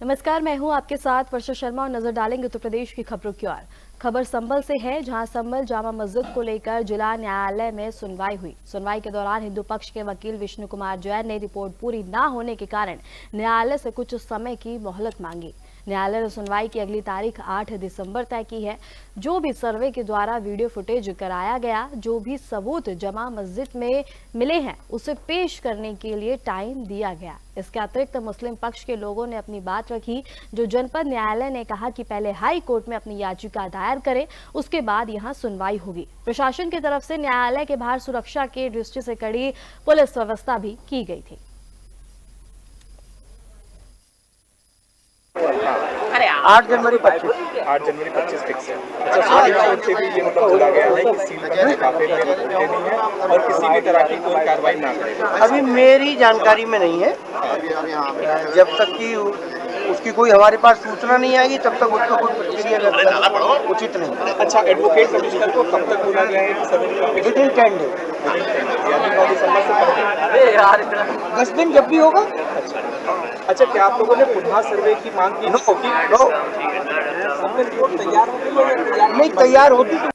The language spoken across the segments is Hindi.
नमस्कार, मैं हूं आपके साथ वर्षा शर्मा और नजर डालेंगे उत्तर प्रदेश की खबरों की ओर। खबर संभल से है, जहां संभल जामा मस्जिद को लेकर जिला न्यायालय में सुनवाई हुई। सुनवाई के दौरान हिंदू पक्ष के वकील विष्णु कुमार जैन ने रिपोर्ट पूरी न होने के कारण न्यायालय से कुछ समय की मोहलत मांगी। न्यायालय ने सुनवाई की अगली तारीख 8 दिसंबर तय की है। जो भी सर्वे के द्वारा वीडियो फुटेज कराया गया, जो भी सबूत जमा मस्जिद में मिले हैं, उसे पेश करने के लिए टाइम दिया गया। इसके अतिरिक्त मुस्लिम पक्ष के लोगों ने अपनी बात रखी। जो जनपद न्यायालय ने कहा कि पहले हाई कोर्ट में अपनी याचिका दायर करें, उसके बाद यहां सुनवाई होगी। प्रशासन की तरफ से न्यायालय के बाहर सुरक्षा की दृष्टि से कड़ी पुलिस व्यवस्था भी की गई थी। 8 जनवरी 25 फिक्स है। अच्छा, सुप्रीम कोर्ट से भी ये मतलब बोला गया है कि सील बंद लिफाफे में रखे नहीं है और किसी भी तरह की कोई कार्रवाई ना करें। अभी मेरी जानकारी में नहीं है। जब तक कि उसकी कोई हमारे पास सूचना नहीं आएगी तब तक उसको कोई प्रक्रिया करना उचित नहीं। अच्छा, एडवोकेट कमिश्नर को कब तक बोला गया है? विदिन 10 डेज, 10 दिन जब भी होगा। अच्छा, क्या आप लोगों ने पुनः सर्वे की मांग की? नहीं, तैयार होती तो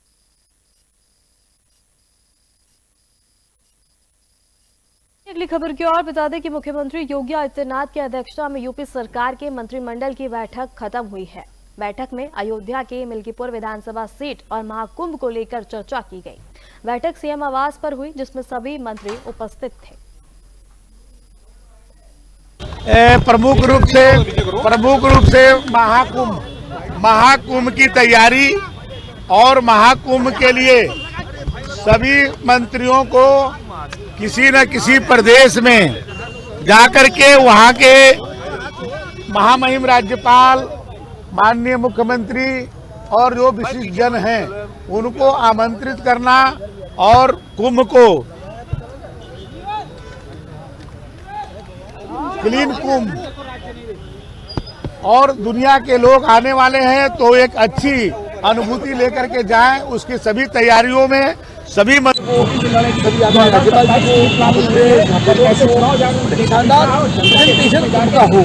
अगली खबर की ओर बता दें कि मुख्यमंत्री योगी आदित्यनाथ की अध्यक्षता में यूपी सरकार के मंत्रिमंडल की बैठक खत्म हुई है। बैठक में अयोध्या के मिल्कीपुर विधानसभा सीट और महाकुंभ को लेकर चर्चा की गई। बैठक सीएम आवास पर हुई, जिसमें सभी मंत्री उपस्थित थे। प्रमुख रूप से महाकुंभ की तैयारी और महाकुंभ के लिए सभी मंत्रियों को किसी न किसी प्रदेश में जाकर के वहां के महामहिम राज्यपाल, माननीय मुख्यमंत्री और जो विशिष्ट जन हैं उनको आमंत्रित करना और कुंभ को क्लीन कुंभ और दुनिया के लोग आने वाले हैं तो एक अच्छी अनुभूति लेकर के जाएं, उसकी सभी तैयारियों में सभी शानदार प्रेजेंटेशन करता हो,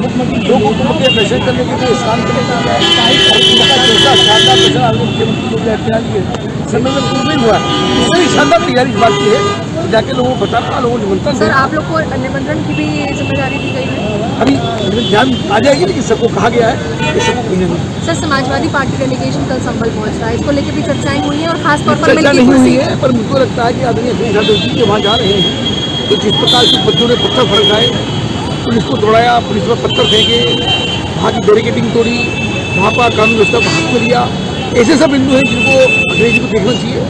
लोगों को प्रेजेंट करने के लिए सम्मेलन पूर्ण नहीं हुआ। इससे शानदार तैयारी इस बात की है, जाके लोगों को बताना, लोगों को निमंत्रण। सर, आप लोग को निमंत्रण की भी जिम्मेदारी दी गई है? अभी ध्यान आ जाएगी, लेकिन सबको कहा गया है कि सबको कहीं नहीं। सर, समाजवादी पार्टी डेलीगेशन कल संभल पहुंच रहा है, इसको लेकर भी चर्चाएं हुई हैं और खासतौर पर चर्चा नहीं हुई है, पर मुझको लगता है कि आदरणीय अखिलेश यादव जी वहाँ जा रहे हैं तो जिस प्रकार से बच्चों ने पत्थर फड़काए, पुलिस को दौड़ाया, पुलिस पर पत्थर फेंके, वहाँ की बैरिकेडिंग तोड़ी, वहाँ पर कानून व्यवस्था को हाथ में लिया, ऐसे सब बिंदु हैं जिनको अखिलेश जी को देखना चाहिए।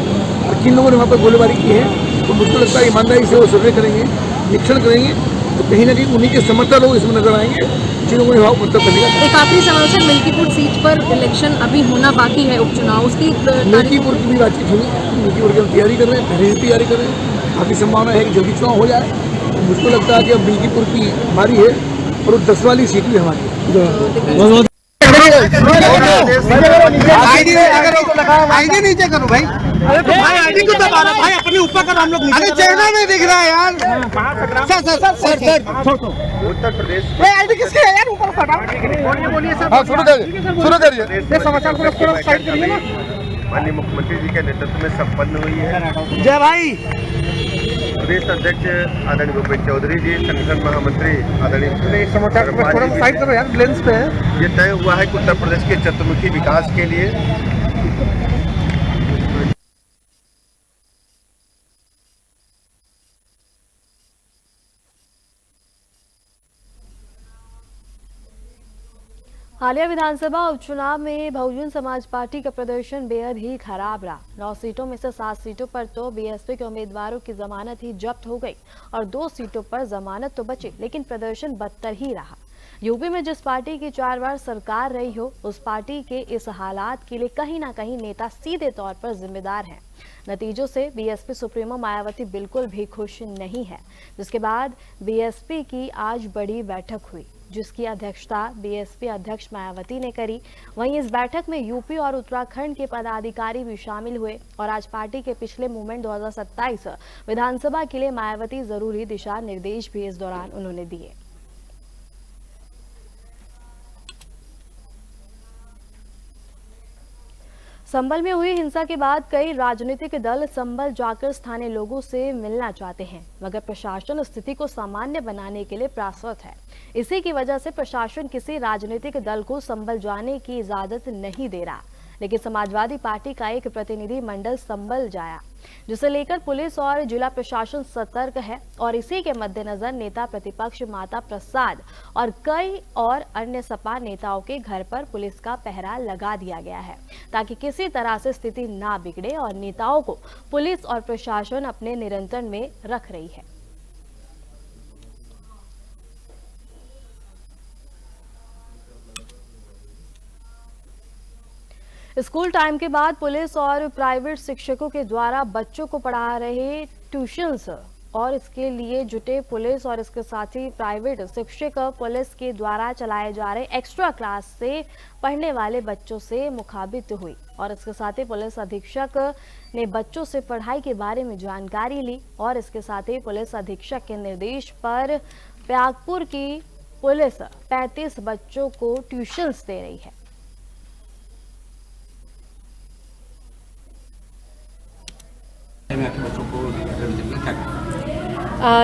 और किन लोगों ने वहाँ पर गोलीबारी की है तो मुझको लगता है ईमानदारी से वो सर्वे करेंगे, निरीक्षण करेंगे, तो कहीं ना कहीं उन्हीं के समर्थक लोग इसमें नजर आएंगे जिन लोगों ने वहाँ मतलब करने का। एक आखिरी सवाल सर, मिल्कीपुर सीट पर इलेक्शन अभी होना बाकी है, उपचुनाव, उसकी मिल्कीपुर की भी बातचीत हुई। मिल्कीपुर की हम तैयारी कर रहे हैं, पहले से तैयारी कर रहे हैं, काफ़ी संभावना है कि जल्दी चुनाव हो जाए। तो मुझको लगता है कि अब मिल्कीपुर की हमारी है और वो 10 वाली सीट भी हमारी है। आईडी नीचे करो भाई। अरे तो भाई आईडी को दबा रहा भाई, अपने ऊपर कर, हम लोग अरे चेहरा नहीं दिख रहा है यार। सर उत्तर प्रदेश आईडी किसकी है यार? ऊपर हटाओ, बोलिए सर। हाँ, शुरू करिए। समाचार को थोड़ा साइड करिए ना। माननीय मुख्यमंत्री जी के नेतृत्व में संपन्न हुई है। जय भाई। प्रदेश अध्यक्ष आदरणीय भूपेन्द्र चौधरी जी, संगठन महामंत्री आदरणीय समाचार को थोड़ा साइड करो यार, लेंस पे है। ये तय हुआ है कि उत्तर प्रदेश के चतुर्मुखी विकास के लिए हालिया विधानसभा उपचुनाव में बहुजन समाज पार्टी का प्रदर्शन बेहद ही खराब रहा। 9 सीटों में से 7 सीटों पर तो बीएसपी के उम्मीदवारों की जमानत ही जब्त हो गई और 2 सीटों पर जमानत तो बची, लेकिन प्रदर्शन बदतर ही रहा। यूपी में जिस पार्टी की 4 बार सरकार रही हो, उस पार्टी के इस हालात के लिए कहीं ना कहीं नेता सीधे तौर पर जिम्मेदार हैं। नतीजों से बीएसपी सुप्रीमो मायावती बिल्कुल भी खुश नहीं है, जिसके बाद बीएसपी की आज बड़ी बैठक हुई, जिसकी अध्यक्षता बीएसपी अध्यक्ष मायावती ने करी। वहीं इस बैठक में यूपी और उत्तराखंड के पदाधिकारी भी शामिल हुए और आज पार्टी के पिछले मूवमेंट 2027 विधानसभा के लिए मायावती जरूरी दिशा निर्देश भी इस दौरान उन्होंने दिए। संभल में हुई हिंसा के बाद कई राजनीतिक दल संभल जाकर स्थानीय लोगों से मिलना चाहते हैं, मगर प्रशासन स्थिति को सामान्य बनाने के लिए प्रयासरत है। इसी की वजह से प्रशासन किसी राजनीतिक दल को संभल जाने की इजाजत नहीं दे रहा। लेकिन समाजवादी पार्टी का एक प्रतिनिधि मंडल संभल जाया, जिसे लेकर पुलिस और जिला प्रशासन सतर्क है और इसी के मद्देनजर नेता प्रतिपक्ष माता प्रसाद और कई और अन्य सपा नेताओं के घर पर पुलिस का पहरा लगा दिया गया है, ताकि किसी तरह से स्थिति ना बिगड़े और नेताओं को पुलिस और प्रशासन अपने नियंत्रण में रख रही है। स्कूल टाइम के बाद पुलिस और प्राइवेट शिक्षकों के द्वारा बच्चों को पढ़ा रहे ट्यूशंस और इसके लिए जुटे पुलिस और इसके साथ ही प्राइवेट शिक्षक पुलिस के द्वारा चलाए जा रहे एक्स्ट्रा क्लास से पढ़ने वाले बच्चों से मुखातिब हुई और इसके साथ ही पुलिस अधीक्षक ने बच्चों से पढ़ाई के बारे में जानकारी ली और इसके साथ ही पुलिस अधीक्षक के निर्देश पर प्रयागपुर की पुलिस 35 बच्चों को ट्यूशंस दे रही है।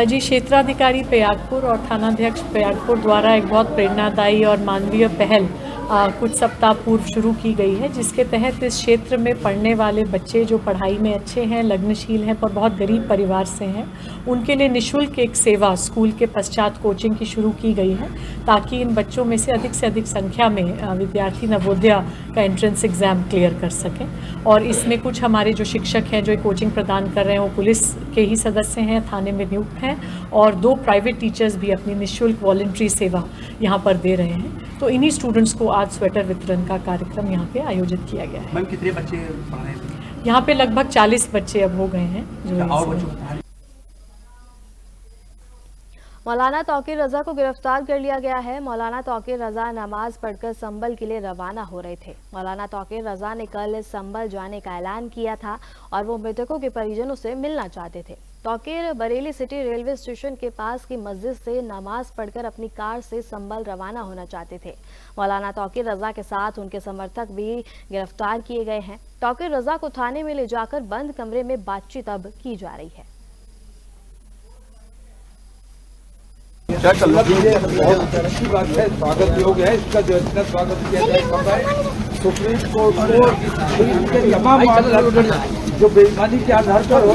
जी, क्षेत्राधिकारी प्रयागपुर और थानाध्यक्ष प्रयागपुर द्वारा एक बहुत प्रेरणादायी और मानवीय पहल कुछ सप्ताह पूर्व शुरू की गई है, जिसके तहत इस क्षेत्र में पढ़ने वाले बच्चे जो पढ़ाई में अच्छे हैं, लग्नशील हैं पर बहुत गरीब परिवार से हैं, उनके लिए निःशुल्क एक सेवा स्कूल के पश्चात कोचिंग की शुरू की गई है, ताकि इन बच्चों में से अधिक संख्या में विद्यार्थी नवोदय का एंट्रेंस एग्ज़ाम क्लियर कर सकें। और इसमें कुछ हमारे जो शिक्षक हैं जो कोचिंग प्रदान कर रहे हैं वो पुलिस के ही सदस्य हैं, थाने में नियुक्त हैं, और 2 प्राइवेट टीचर्स भी अपनी निःशुल्क वॉलंटरी सेवा यहाँ पर दे रहे हैं। तो इन्हीं स्टूडेंट्स को आज स्वेटर वितरण का कार्यक्रम यहाँ पे आयोजित किया गया है। मैम, कितने बच्चे पढ़ रहे थे? यहाँ पे लगभग 40 बच्चे अब हो गए हैं जो और बच्चों मौलाना तौकीर रजा को गिरफ्तार कर लिया गया है। मौलाना तौकीर रजा नमाज पढ़कर संभल के लिए रवाना हो रहे थे। मौलाना तौकीर रजा ने कल संभल जाने का ऐलान किया था और वो मृतकों के परिजनों से मिलना चाहते थे। Tauqeer Bareilly city railway station के पास की मस्जिद से नमाज पढ़कर अपनी कार से संभल रवाना होना चाहते थे। मौलाना तौकीर रजा के साथ उनके समर्थक भी गिरफ्तार किए गए हैं। तौकीर रजा को थाने में ले जाकर बंद कमरे में बातचीत अब की जा रही है। बहुत अच्छी बात है, स्वागत योग्य है इसका, जो इतना स्वागत किया जाए। सुप्रीम कोर्ट को इनके तमाम मामला जो बेईमानी के आधार पर हो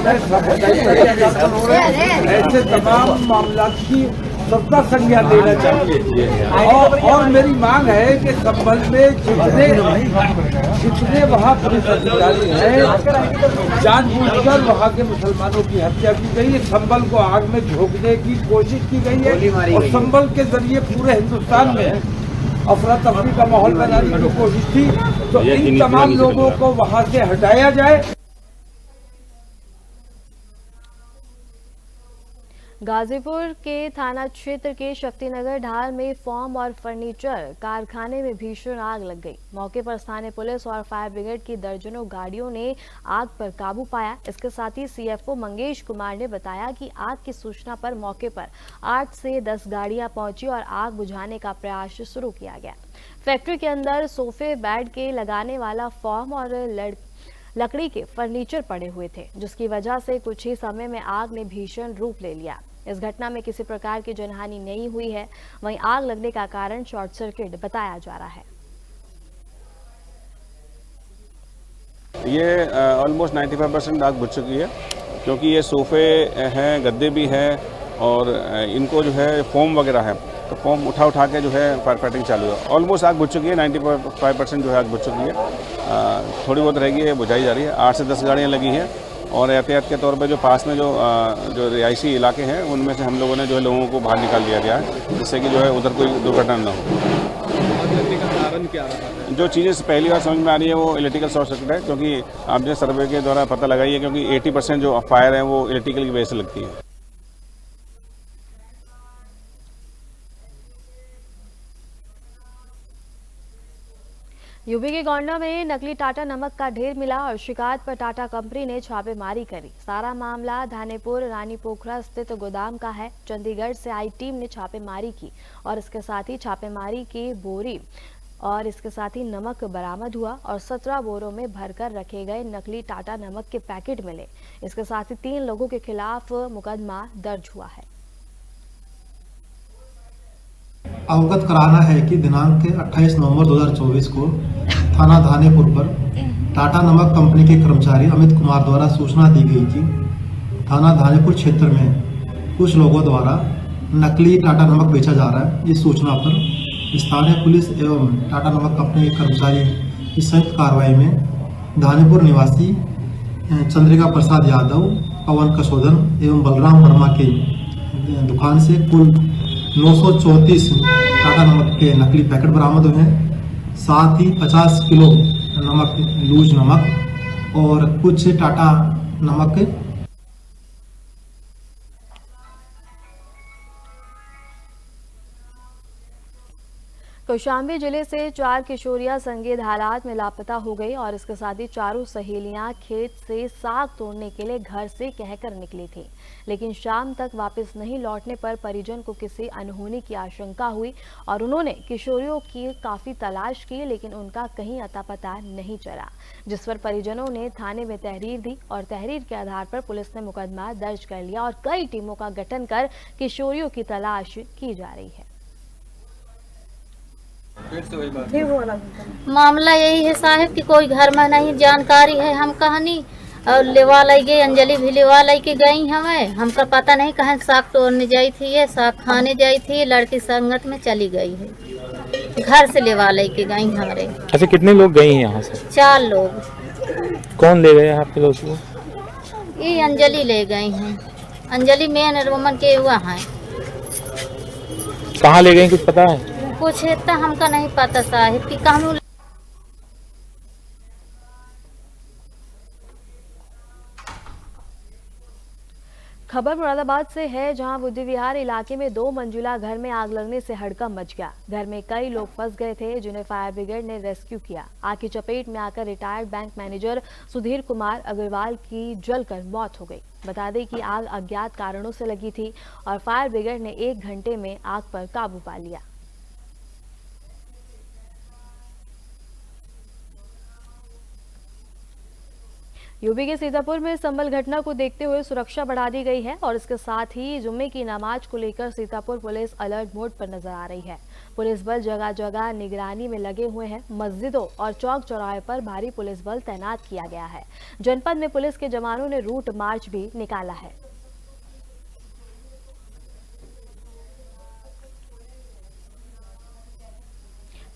रहे हैं, ऐसे तमाम मामला की सबका संज्ञान लेना चाहिए। और मेरी मांग है कि संभल में जितने वहाँ पुलिस अधिकारी हैं, जानबूझकर वहाँ के मुसलमानों की हत्या की गई है, संभल को आग में झोंकने की कोशिश की गई है और संभल के जरिए पूरे हिंदुस्तान में अफरा तफरी का माहौल बनाने की कोशिश थी। तो इन तमाम लोगों को वहाँ से हटाया जाए। गाजीपुर के थाना क्षेत्र के शक्तिनगर ढाल में फॉर्म और फर्नीचर कारखाने में भीषण आग लग गई। मौके पर स्थानीय पुलिस और फायर ब्रिगेड की दर्जनों गाड़ियों ने आग पर काबू पाया। इसके साथ ही सीएफओ मंगेश कुमार ने बताया कि आग की सूचना पर मौके पर 8 से 10 गाड़ियां पहुंची और आग बुझाने का प्रयास शुरू किया गया। फैक्ट्री के अंदर सोफे बेड के लगाने वाला फॉर्म और लकड़ी के फर्नीचर पड़े हुए थे, जिसकी वजह से कुछ ही समय में आग ने भीषण रूप ले लिया। इस घटना में किसी प्रकार की जनहानि नहीं हुई है। वहीं आग लगने का कारण शॉर्ट सर्किट बताया जा रहा है। ये ऑलमोस्ट 95% आग बुझ चुकी है, क्योंकि ये सोफे हैं, गद्दे भी हैं और इनको जो है फोम वगैरह है, तो फोम उठा के जो है फायर फाइटिंग चालू है। ऑलमोस्ट आग बुझ चुकी है, 95% जो है आग बुझ चुकी है। थोड़ी बहुत रहेगी है, बुझाई जा रही है। 8 से 10 गाड़ियाँ लगी हैं और एहतियात के तौर पे जो पास में जो रिहायशी इलाके हैं उनमें से हम लोगों ने जो है लोगों को बाहर निकाल दिया गया है, जिससे कि जो है उधर कोई दुर्घटना न हो। कारण क्या रहा? जो चीज़ें पहली बार समझ में आ रही है वो इलेक्ट्रिकल शॉर्ट सर्किट है, क्योंकि आपने सर्वे के द्वारा पता लगाई है, क्योंकि 80% जो फायर है वो इलेक्ट्रिकल की वजह से लगती है। यूपी के गोंडा में नकली टाटा नमक का ढेर मिला और शिकायत पर टाटा कंपनी ने छापेमारी करी। सारा मामला धानेपुर रानी पोखरा स्थित गोदाम का है। चंडीगढ़ से आई टीम ने छापेमारी की और इसके साथ ही छापेमारी की बोरी और इसके साथ ही नमक बरामद हुआ और 17 बोरों में भरकर रखे गए नकली टाटा नमक के पैकेट मिले। इसके साथ ही 3 लोगों के खिलाफ मुकदमा दर्ज हुआ है। अवगत कराना है कि दिनांक 28 नवंबर 2024 को थाना धानेपुर पर टाटा नमक कंपनी के कर्मचारी अमित कुमार द्वारा सूचना दी गई कि थाना धानेपुर क्षेत्र में कुछ लोगों द्वारा नकली टाटा नमक बेचा जा रहा है। इस सूचना पर स्थानीय पुलिस एवं टाटा नमक कंपनी के कर्मचारी की संयुक्त कार्रवाई में धानेपुर निवासी चंद्रिका प्रसाद यादव, पवन कसोदन एवं बलराम वर्मा के दुकान से कुल 934 टाटा नमक के नकली पैकेट बरामद हुए हैं। साथ ही 50 किलो नमक, लूज नमक और कुछ टाटा नमक कौशाम्बी जिले से 4 किशोरियां संदिग्ध हालात में लापता हो गई और इसके साथ ही चारों सहेलियां खेत से साग तोड़ने के लिए घर से कहकर निकली थी, लेकिन शाम तक वापस नहीं लौटने पर परिजन को किसी अनहोनी की आशंका हुई और उन्होंने किशोरियों की काफी तलाश की, लेकिन उनका कहीं अता पता नहीं चला, जिस पर परिजनों ने थाने में तहरीर दी और तहरीर के आधार पर पुलिस ने मुकदमा दर्ज कर लिया और कई टीमों का गठन कर किशोरियों की तलाश की जा रही है। मामला यही है साहब कि कोई घर में नहीं जानकारी है, हम कहानी और लेवा लाई गई, अंजलि भी लेवा लाई के गई हमें, हमका पता नहीं कहाँ साग तोड़ने जाई थी, ये साग खाने जाई थी, लड़की संगत में चली गई है, घर से लेवा लाई के गई हमारे। अच्छा, कितने लोग गए हैं यहाँ से? 4 लोग। कौन ले गए आपके लोग को? ये अंजलि ले गई हैं, अंजलि मेन रोमन के हुआ है। कहाँ ले गए कुछ पता है? कुछ इतना हमका नहीं पता साहिब कि कहाँ। खबर मुरादाबाद से है, जहां बुद्धि विहार इलाके में 2 मंजिला घर में आग लगने से हड़कंप मच गया। घर में कई लोग फंस गए थे, जिन्हें फायर ब्रिगेड ने रेस्क्यू किया। आग की चपेट में आकर retired bank manager Sudhir Kumar Agarwal की जलकर मौत हो गई। बता दें कि आग अज्ञात कारणों से लगी थी और फायर ब्रिगेड ने 1 घंटे में आग पर काबू पा लिया। यूपी के सीतापुर में संभल घटना को देखते हुए सुरक्षा बढ़ा दी गई है और इसके साथ ही जुम्मे की नमाज को लेकर सीतापुर पुलिस अलर्ट मोड पर नजर आ रही है। पुलिस बल जगह जगह निगरानी में लगे हुए हैं। मस्जिदों और चौक चौराहे पर भारी पुलिस बल तैनात किया गया है। जनपद में पुलिस के जवानों ने रूट मार्च भी निकाला है।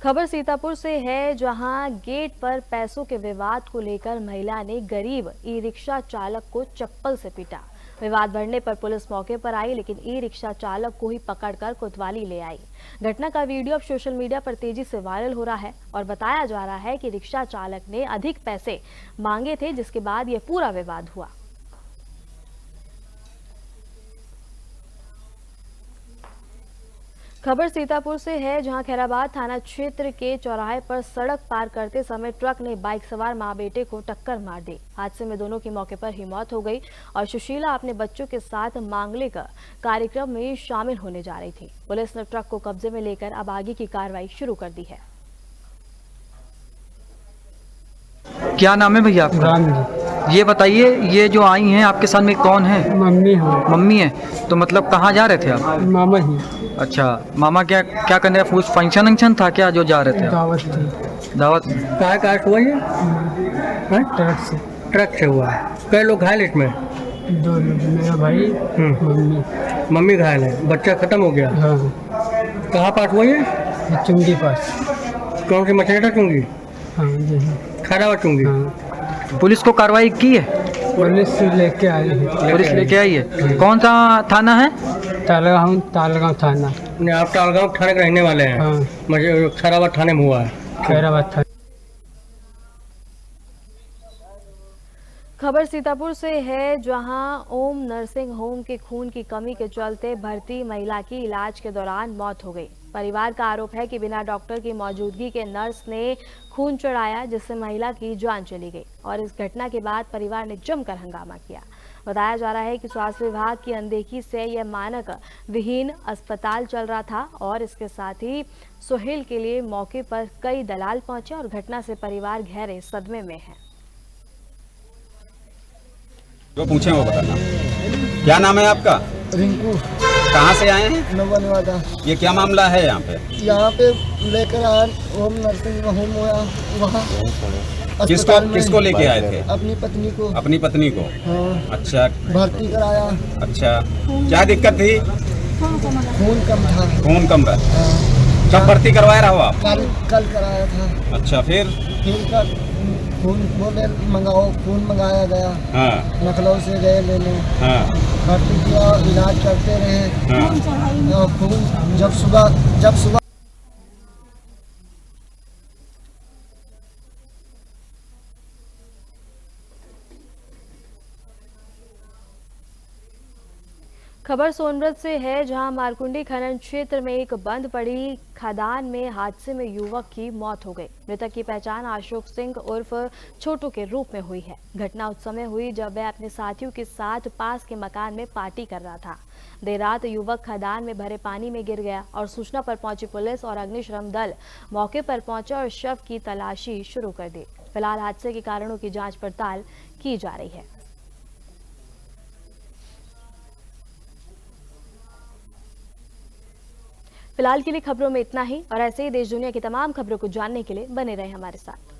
खबर सीतापुर से है, जहां गेट पर पैसों के विवाद को लेकर महिला ने गरीब ई रिक्शा चालक को चप्पल से पीटा। विवाद बढ़ने पर पुलिस मौके पर आई, लेकिन ई रिक्शा चालक को ही पकड़कर कोतवाली ले आई। घटना का वीडियो अब सोशल मीडिया पर तेजी से वायरल हो रहा है और बताया जा रहा है कि रिक्शा चालक ने अधिक पैसे मांगे थे, जिसके बाद यह पूरा विवाद हुआ। खबर सीतापुर से है, जहां खैराबाद थाना क्षेत्र के चौराहे पर सड़क पार करते समय ट्रक ने बाइक सवार मां बेटे को टक्कर मार दी। हादसे में दोनों की मौके पर ही मौत हो गई और सुशीला अपने बच्चों के साथ मांगलिक कार्यक्रम में शामिल होने जा रही थी। पुलिस ने ट्रक को कब्जे में लेकर अब आगे की कार्रवाई शुरू कर दी है। क्या नाम है भैया आपका? ये बताइए, ये जो आई हैं आपके साथ में कौन है? मम्मी है। मम्मी है, तो मतलब कहाँ जा रहे थे आप? मामा ही। अच्छा, मामा क्या क्या करने? कुछ फंक्शन था क्या जो जा रहे थे? दावत थी। दावत कहाँ हुआ ये? ट्रक से हुआ है। कई लोग घायल इसमें? 2 लोग, मेरा भाई, मम्मी घायल है। बच्चा खत्म हो गया? हाँ। कहाँ पास हुआ ये? चुंगी पास। कौन सी मछली चुंगी? हाँ, खराब चुंगी। हाँ। पुलिस को कार्रवाई की है? पुलिस लेके आई है। पुलिस लेके आई है। कौन सा थाना है? तालगांव थाना। आप तालगांव थाने के रहने वाले हैं? हाँ। खैराबाद थाने में हुआ है। खैराबाद थाने। खबर सीतापुर से है, जहां ओम नर्सिंग होम के खून की कमी के चलते भर्ती महिला की इलाज के दौरान मौत हो गई। परिवार का आरोप है कि बिना डॉक्टर की मौजूदगी के नर्स ने खून चढ़ाया, जिससे महिला की जान चली गई और इस घटना के बाद परिवार ने जमकर हंगामा किया। बताया जा रहा है कि स्वास्थ्य विभाग की अनदेखी से यह मानक विहीन अस्पताल चल रहा था और इसके साथ ही सुहेल के लिए मौके पर कई दलाल पहुंचे और घटना से परिवार गहरे सदमे में है। जो पूछे वो बताना। क्या नाम है आपका? रिंकू। कहाँ से आए हैं? नवादा। ये क्या मामला है यहाँ पे? यहाँ पे लेकर आए होम नर्सिंग होम वहाँ किसको लेके आए थे? अपनी पत्नी को। अपनी पत्नी को? हाँ। अच्छा। भर्ती कराया। अच्छा, क्या दिक्कत थी? खून कम था। खून कम था। कब भर्ती करवाया रहा हो आप? कल कराया था। अच्छा, फिर कल खून बोले मंगाओ, खून मंगाया गया। हाँ। लखनऊ से गए लेने। हाँ। भर्ती किया, इलाज करते रहे। हाँ। खून जब सुबह खबर सोनभद्र से है, जहां मारकुंडी खनन क्षेत्र में एक बंद पड़ी खदान में हादसे में युवक की मौत हो गई। मृतक की पहचान अशोक सिंह उर्फ छोटू के रूप में हुई है। घटना उस समय हुई जब वह अपने साथियों के साथ पास के मकान में पार्टी कर रहा था। देर रात युवक खदान में भरे पानी में गिर गया और सूचना पर पहुंची पुलिस और अग्निशमन दल मौके पर पहुंचा और शव की तलाशी शुरू कर दी। फिलहाल हादसे के कारणों की जाँच पड़ताल की जा रही है। फिलहाल के लिए खबरों में इतना ही और ऐसे ही देश दुनिया की तमाम खबरों को जानने के लिए बने रहें हमारे साथ।